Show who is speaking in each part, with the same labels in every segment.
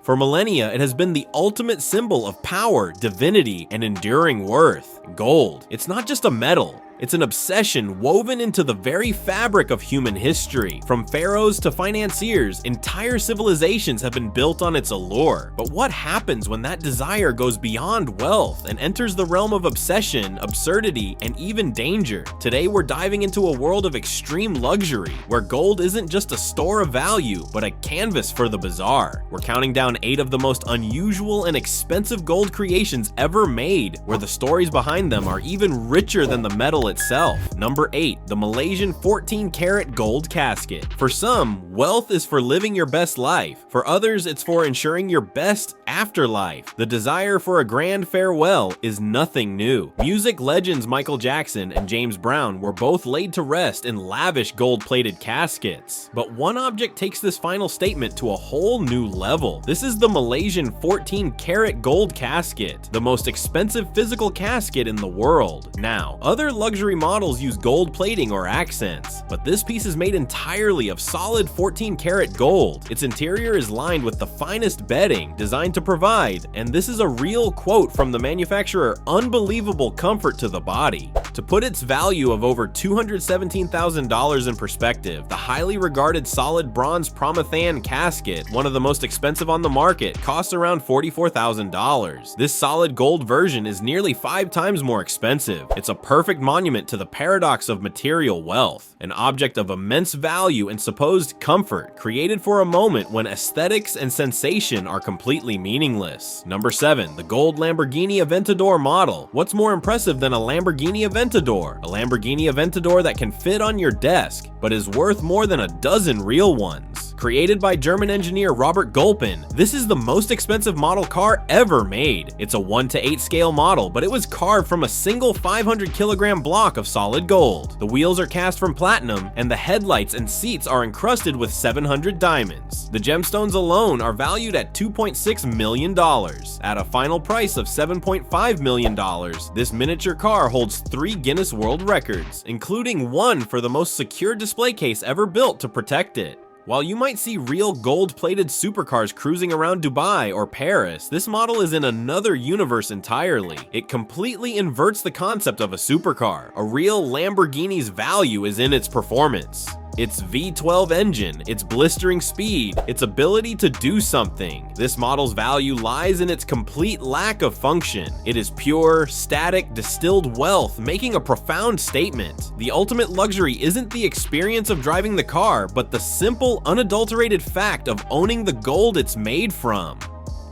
Speaker 1: For millennia, it has been the ultimate symbol of power, divinity, and enduring worth. Gold. It's not just a metal. It's an obsession woven into the very fabric of human history. From pharaohs to financiers, entire civilizations have been built on its allure. But what happens when that desire goes beyond wealth and enters the realm of obsession, absurdity, and even danger? Today, we're diving into a world of extreme luxury, where gold isn't just a store of value, but a canvas for the bizarre. We're counting down 8 of the most unusual and expensive gold creations ever made, where the stories behind them are even richer than the metal itself. Number 8, the Malaysian 14-karat gold casket. For some, wealth is for living your best life. For others, it's for ensuring your best afterlife. The desire for a grand farewell is nothing new. Music legends Michael Jackson and James Brown were both laid to rest in lavish gold-plated caskets. But one object takes this final statement to a whole new level. This is the Malaysian 14-karat gold casket, the most expensive physical casket in the world. Now, other luxury models use gold plating or accents, but this piece is made entirely of solid 14-karat gold. Its interior is lined with the finest bedding designed to provide, and this is a real quote from the manufacturer, unbelievable comfort to the body. To put its value of over $217,000 in perspective, the highly regarded solid bronze Promethan casket, one of the most expensive on the market, costs around $44,000. This solid gold version is nearly 5 times more expensive. It's a perfect monument to the paradox of material wealth, an object of immense value and supposed comfort, created for a moment when aesthetics and sensation are completely meaningless. Number 7, the gold Lamborghini Aventador model. What's more impressive than a Lamborghini Aventador? A Lamborghini Aventador that can fit on your desk, but is worth more than a dozen real ones. Created by German engineer Robert Gulpin, this is the most expensive model car ever made. It's a 1:8 scale model, but it was carved from a single 500-kilogram block of solid gold. The wheels are cast from platinum, and the headlights and seats are encrusted with 700 diamonds. The gemstones alone are valued at $2.6 million. At a final price of $7.5 million, this miniature car holds 3 Guinness World Records, including one for the most secure display case ever built to protect it. While you might see real gold-plated supercars cruising around Dubai or Paris, this model is in another universe entirely. It completely inverts the concept of a supercar. A real Lamborghini's value is in its performance. Its V12 engine, its blistering speed, its ability to do something. This model's value lies in its complete lack of function. It is pure, static, distilled wealth, making a profound statement. The ultimate luxury isn't the experience of driving the car, but the simple, unadulterated fact of owning the gold it's made from.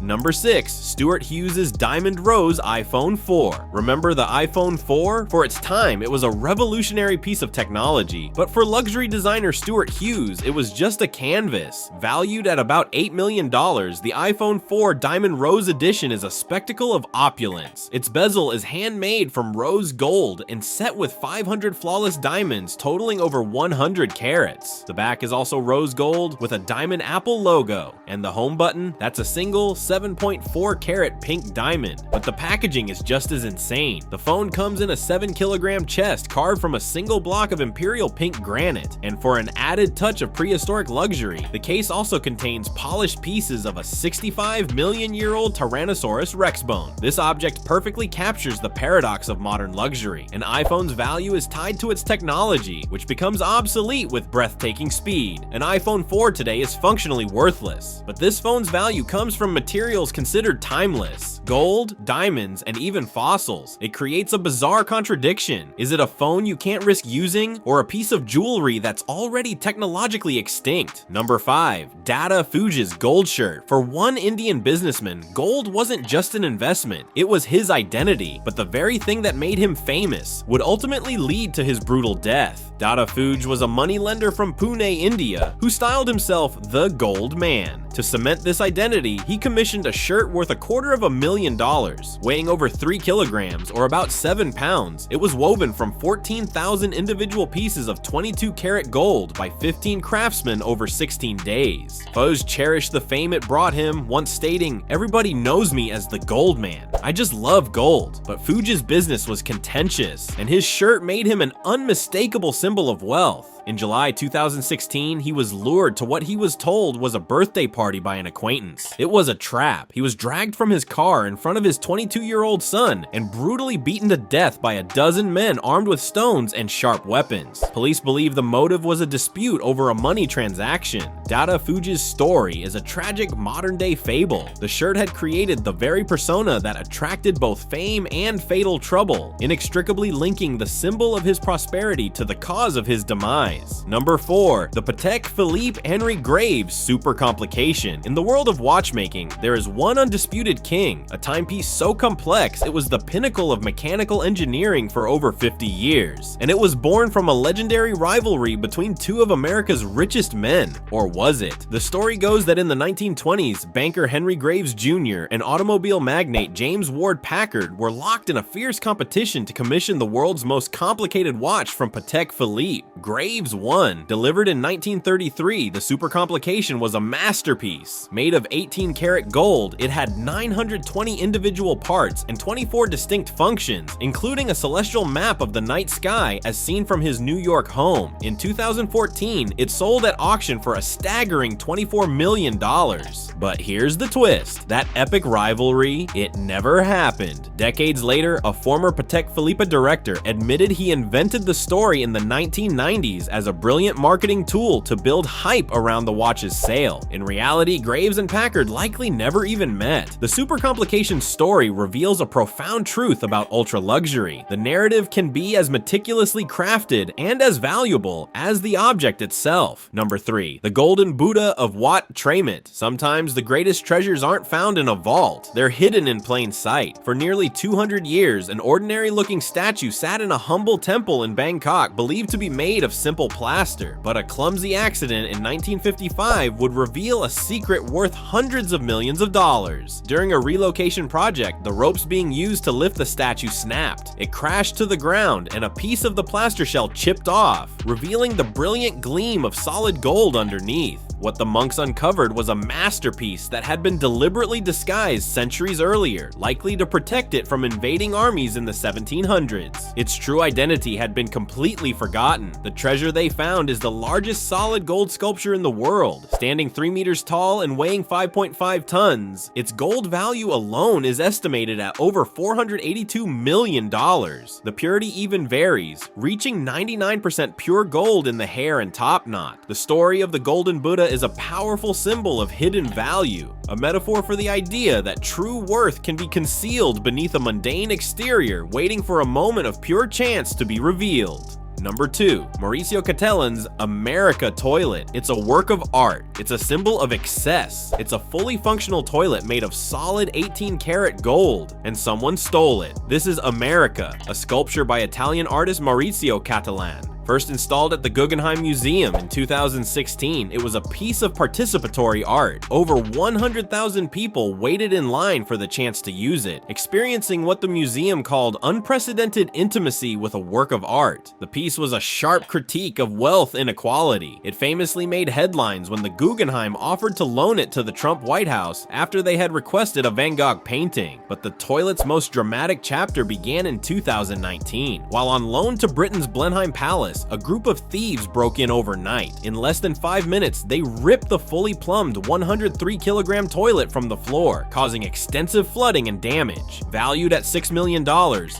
Speaker 1: Number 6, Stuart Hughes' Diamond Rose iPhone 4. Remember the iPhone 4? For its time, it was a revolutionary piece of technology, but for luxury designer Stuart Hughes, it was just a canvas. Valued at about $8 million, the iPhone 4 Diamond Rose Edition is a spectacle of opulence. Its bezel is handmade from rose gold and set with 500 flawless diamonds totaling over 100 carats. The back is also rose gold with a diamond apple logo, and the home button, that's a single 7.4 karat pink diamond, but the packaging is just as insane. The phone comes in a 7-kilogram chest carved from a single block of imperial pink granite, and for an added touch of prehistoric luxury, the case also contains polished pieces of a 65-million-year-old Tyrannosaurus Rex bone. This object perfectly captures the paradox of modern luxury. An iPhone's value is tied to its technology, which becomes obsolete with breathtaking speed. An iPhone 4 today is functionally worthless, but this phone's value comes from materials considered timeless: gold, diamonds, and even fossils. It creates a bizarre contradiction. Is it a phone you can't risk using, or a piece of jewelry that's already technologically extinct? Number 5, Dada Fuji's gold shirt. For one Indian businessman, gold wasn't just an investment, it was his identity, but the very thing that made him famous would ultimately lead to his brutal death. Dada Fuj was a moneylender from Pune, India, who styled himself the Gold Man. To cement this identity, he commissioned a shirt worth $250,000, weighing over 3 kilograms or about 7 pounds. It was woven from 14,000 individual pieces of 22-karat gold by 15 craftsmen over 16 days. Fuj cherished the fame it brought him, once stating, "Everybody knows me as the Gold Man." I just love gold. But Fuji's business was contentious, and his shirt made him an unmistakable symbol of wealth. In July 2016, he was lured to what he was told was a birthday party by an acquaintance. It was a trap. He was dragged from his car in front of his 22-year-old son and brutally beaten to death by a dozen men armed with stones and sharp weapons. Police believe the motive was a dispute over a money transaction. Dada Fuji's story is a tragic modern-day fable. The shirt had created the very persona that attracted both fame and fatal trouble, inextricably linking the symbol of his prosperity to the cause of his demise. Number 4. The Patek Philippe Henry Graves Super Complication. In the world of watchmaking, there is one undisputed king, a timepiece so complex it was the pinnacle of mechanical engineering for over 50 years. And it was born from a legendary rivalry between two of America's richest men. Or was it? The story goes that in the 1920s, banker Henry Graves Jr. and automobile magnate James Ward Packard were locked in a fierce competition to commission the world's most complicated watch from Patek Philippe. Graves won. Delivered in 1933, the Super Complication was a masterpiece. Made of 18-karat gold, it had 920 individual parts and 24 distinct functions, including a celestial map of the night sky as seen from his New York home. In 2014, it sold at auction for a staggering $24 million. But here's the twist. That epic rivalry, it never happened. Decades later, a former Patek Philippe director admitted he invented the story in the 1990s as a brilliant marketing tool to build hype around the watch's sale. In reality, Graves and Packard likely never even met. The Super Complication story reveals a profound truth about ultra luxury. The narrative can be as meticulously crafted and as valuable as the object itself. Number 3. The Golden Buddha of Wat Tramit. Sometimes the greatest treasures aren't found in a vault. They're hidden in plain sight. For nearly 200 years, an ordinary-looking statue sat in a humble temple in Bangkok believed to be made of simple plaster. But a clumsy accident in 1955 would reveal a secret worth hundreds of millions of dollars. During a relocation project, the ropes being used to lift the statue snapped. It crashed to the ground, and a piece of the plaster shell chipped off, revealing the brilliant gleam of solid gold underneath. What the monks uncovered was a masterpiece that had been deliberately disguised centuries earlier, likely to protect it from invading armies in the 1700s. Its true identity had been completely forgotten. The treasure they found is the largest solid gold sculpture in the world. Standing 3 meters tall and weighing 5.5 tons, its gold value alone is estimated at over $482 million. The purity even varies, reaching 99% pure gold in the hair and top knot. The story of the Golden Buddha is a powerful symbol of hidden value, a metaphor for the idea that true worth can be concealed beneath a mundane exterior, waiting for a moment of pure chance to be revealed. Number 2. Mauricio Cattelan's America toilet. It's a work of art. It's a symbol of excess. It's a fully functional toilet made of solid 18-karat gold, and someone stole it. This is America, a sculpture by Italian artist Mauricio Cattelan. First installed at the Guggenheim Museum in 2016, it was a piece of participatory art. Over 100,000 people waited in line for the chance to use it, experiencing what the museum called unprecedented intimacy with a work of art. The piece was a sharp critique of wealth inequality. It famously made headlines when the Guggenheim offered to loan it to the Trump White House after they had requested a Van Gogh painting. But the toilet's most dramatic chapter began in 2019. While on loan to Britain's Blenheim Palace, a group of thieves broke in overnight. In less than 5 minutes, they ripped the fully plumbed 103-kilogram toilet from the floor, causing extensive flooding and damage. Valued at $6 million,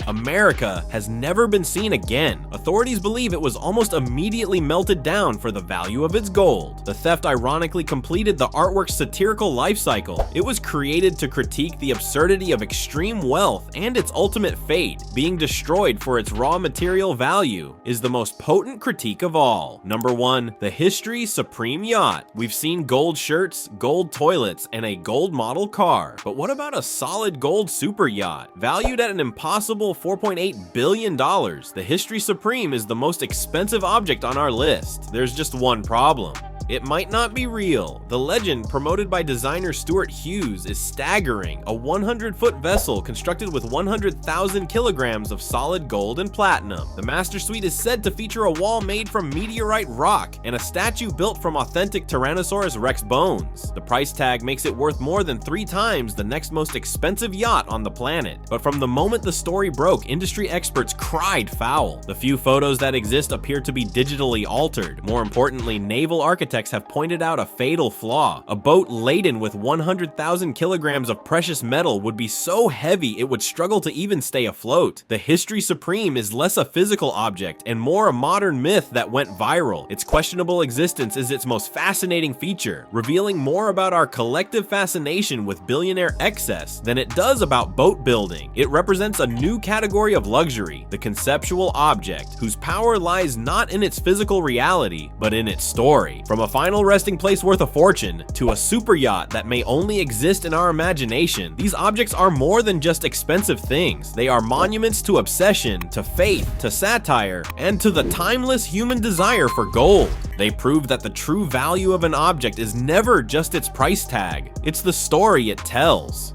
Speaker 1: America has never been seen again. Authorities believe it was almost immediately melted down for the value of its gold. The theft ironically completed the artwork's satirical life cycle. It was created to critique the absurdity of extreme wealth and its ultimate fate. Being destroyed for its raw material value is the most potent critique of all. Number 1. The History Supreme Yacht. We've seen gold shirts, gold toilets, and a gold model car. But what about a solid gold super yacht? Valued at an impossible $4.8 billion, the History Supreme is the most expensive object on our list. There's just one problem. It might not be real. The legend promoted by designer Stuart Hughes is staggering. A 100-foot vessel constructed with 100,000 kilograms of solid gold and platinum. The Master Suite is said to feature a wall made from meteorite rock and a statue built from authentic Tyrannosaurus Rex bones. The price tag makes it worth more than 3 times the next most expensive yacht on the planet. But from the moment the story broke, industry experts cried foul. The few photos that exist appear to be digitally altered. More importantly, naval architects have pointed out a fatal flaw. A boat laden with 100,000 kilograms of precious metal would be so heavy it would struggle to even stay afloat. The History Supreme is less a physical object and more a modern myth that went viral. Its questionable existence is its most fascinating feature, revealing more about our collective fascination with billionaire excess than it does about boat building. It represents a new category of luxury, the conceptual object, whose power lies not in its physical reality, but in its story. From a final resting place worth a fortune, to a super yacht that may only exist in our imagination, these objects are more than just expensive things. They are monuments to obsession, to faith, to satire, and to the timeless human desire for gold. They prove that the true value of an object is never just its price tag, it's the story it tells.